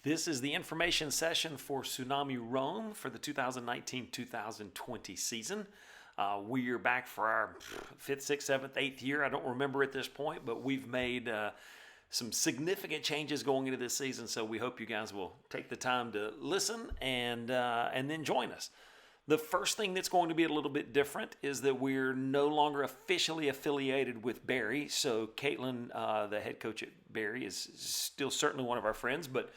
This is the information session for Tsunami Rome for the 2019-2020 season. We are back for our 5th, 6th, 7th, 8th year. I don't remember at this point, but we've made some significant changes going into this season, so we hope you guys will take the time to listen and then join us. The first thing that's going to be a little bit different is that we're no longer officially affiliated with Barry. So Caitlin, the head coach at Barry, is still certainly one of our friends, but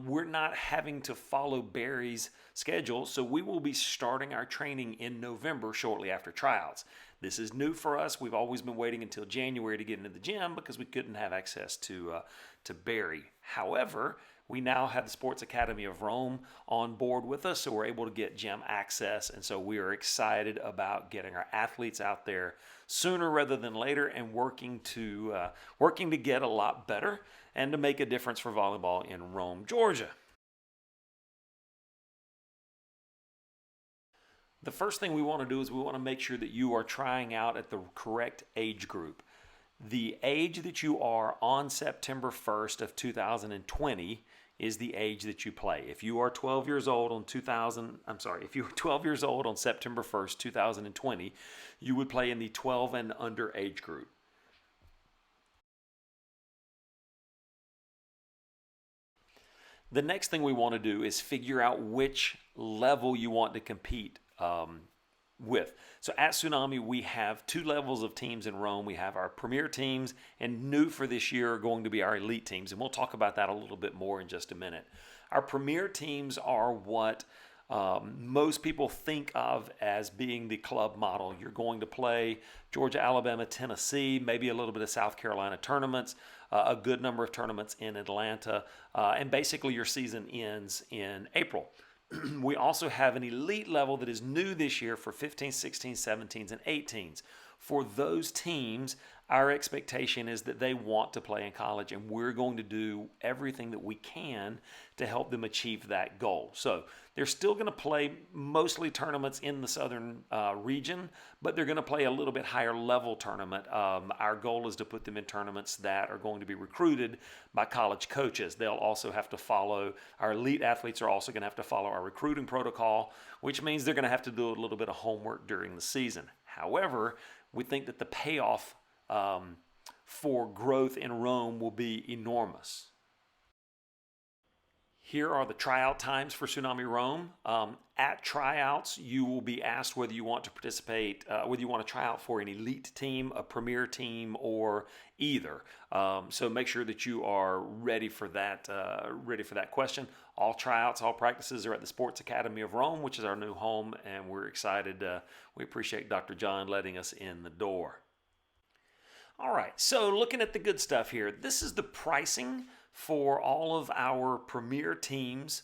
we're not having to follow Barry's schedule. So we will be starting our training in November shortly after tryouts. This is new for us. We've always been waiting until January to get into the gym because we couldn't have access to Barry. However, we now have the Sports Academy of Rome on board with us, so we're able to get gym access, and so we are excited about getting our athletes out there sooner rather than later and working to get a lot better and to make a difference for volleyball in Rome, Georgia. The first thing we want to do is we want to make sure that you are trying out at the correct age group. The age that you are on September 1st of 2020 is the age that you play. If you are 12 years old on if you were 12 years old on September 1st, 2020, you would play in the 12 and under age group. The next thing we want to do is figure out which level you want to compete with. So at Tsunami, we have two levels of teams in Rome. We have our premier teams, and new for this year are going to be our elite teams, and we'll talk about that a little bit more in just a minute. Our premier teams are what most people think of as being the club model. You're going to play Georgia, Alabama, Tennessee, maybe a little bit of South Carolina tournaments, a good number of tournaments in Atlanta, and basically your season ends in April. We also have an elite level that is new this year for 15s, 16s, 17s, and 18s. For those teams, our expectation is that they want to play in college, and we're going to do everything that we can to help them achieve that goal. So they're still going to play mostly tournaments in the southern region, but they're going to play a little bit higher level tournament. Our goal is to put them in tournaments that are going to be recruited by college coaches. They'll also have to follow, our elite athletes are also going to have to follow our recruiting protocol, which means they're going to have to do a little bit of homework during the season. However, we think that the payoff for growth in Rome will be enormous. Here are the tryout times for Tsunami Rome. At tryouts, you will be asked whether you want to participate, whether you want to try out for an elite team, a premier team, or either. So make sure that you are ready for that question. All tryouts, all practices are at the Sports Academy of Rome, which is our new home, and we're excited. We appreciate Dr. John letting us in the door. All right, so looking at the good stuff here, this is the pricing for all of our premier teams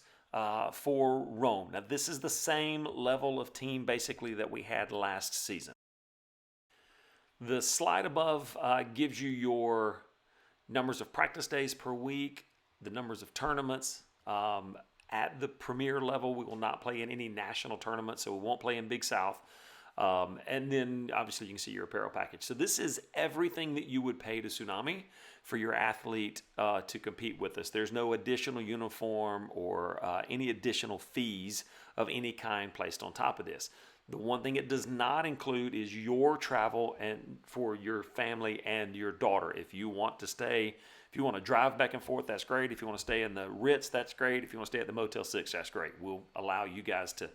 for Rome. Now, this is the same level of team basically that we had last season. The slide above gives you your numbers of practice days per week, the numbers of tournaments. At the premier level, we will not play in any national tournaments, so we won't play in Big South. And then obviously you can see your apparel package. So this is everything that you would pay to Tsunami for your athlete to compete with us. There's no additional uniform or any additional fees of any kind placed on top of this. The one thing it does not include is your travel and for your family and your daughter. If you want to stay, if you want to drive back and forth, that's great. If you want to stay in the Ritz, that's great. If you want to stay at the Motel 6, that's great. We'll allow you guys to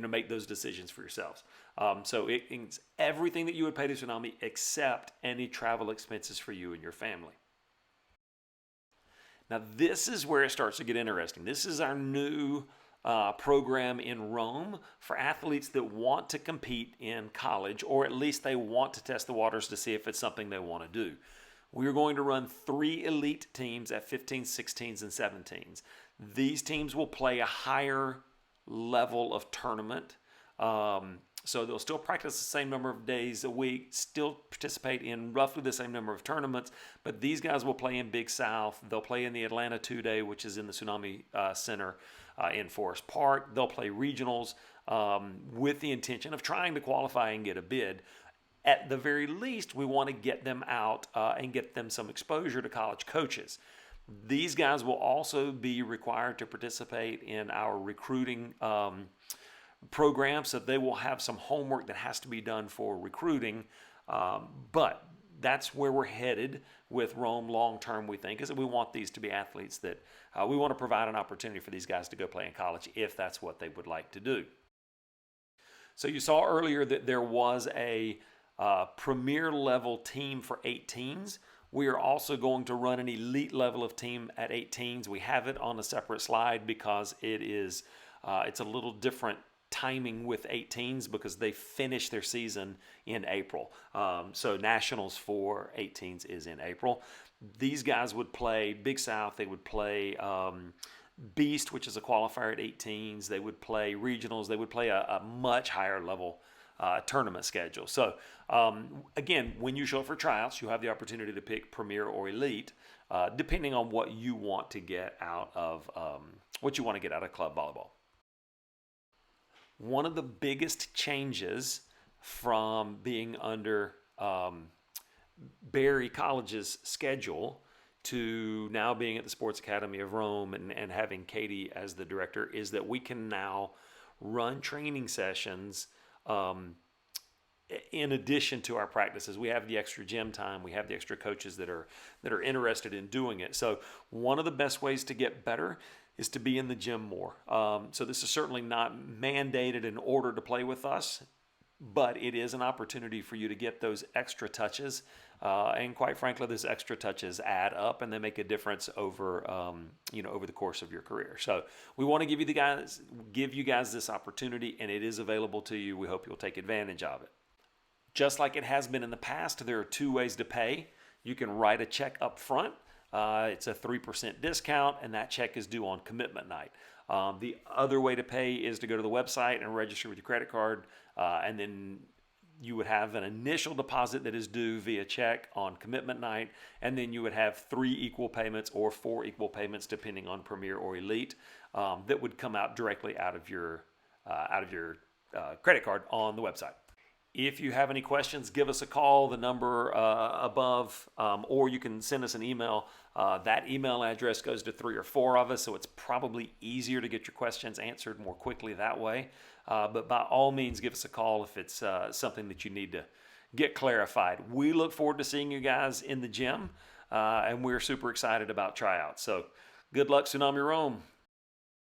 make those decisions for yourselves. So it's everything that you would pay to Tsunami except any travel expenses for you and your family. Now this is where it starts to get interesting. This is our new program in Rome for athletes that want to compete in college, or at least they want to test the waters to see if it's something they want to do. We're going to run 3 elite teams at 15s, 16s, and 17s. These teams will play a higher level of tournament. So they'll still practice the same number of days a week, still participate in roughly the same number of tournaments, but these guys will play in Big South. They'll play in the Atlanta 2-Day, which is in the Tsunami Center in Forest Park. They'll play regionals with the intention of trying to qualify and get a bid. At the very least, we want to get them out and get them some exposure to college coaches. These guys will also be required to participate in our recruiting program, so they will have some homework that has to be done for recruiting. But that's where we're headed with Rome long term, we think, is that we want these to be athletes that we want to provide an opportunity for these guys to go play in college if that's what they would like to do. So you saw earlier that there was a premier level team for 18s. We are also going to run an elite level of team at 18s. We have it on a separate slide because it's a little different timing with 18s because they finish their season in April. So nationals for 18s is in April. These guys would play Big South. They would play Beast, which is a qualifier at 18s. They would play regionals. They would play a much higher level tournament schedule. So again, when you show up for tryouts, you have the opportunity to pick Premier or Elite, depending on what you want to get out of club volleyball. One of the biggest changes from being under Berry College's schedule to now being at the Sports Academy of Rome and having Katie as the director is that we can now run training sessions in addition to our practices. We have the extra gym time. We have the extra coaches that are interested in doing it. So one of the best ways to get better is to be in the gym more. So this is certainly not mandated in order to play with us, but it is an opportunity for you to get those extra touches. And quite frankly, those extra touches add up and they make a difference over the course of your career. So we want to give you guys this opportunity, and it is available to you. We hope you'll take advantage of it. Just like it has been in the past, there are two ways to pay. You can write a check up front. It's a 3% discount, and that check is due on commitment night. The other way to pay is to go to the website and register with your credit card, and then you would have an initial deposit that is due via check on commitment night, and then you would have 3 equal payments or 4 equal payments, depending on Premier or Elite, that would come out directly out of your credit card on the website. If you have any questions, give us a call, the number above, or you can send us an email. That email address goes to 3 or 4 of us, so it's probably easier to get your questions answered more quickly that way. But by all means, give us a call if it's something that you need to get clarified. We look forward to seeing you guys in the gym, and we're super excited about tryouts. So good luck, Tsunami Rome.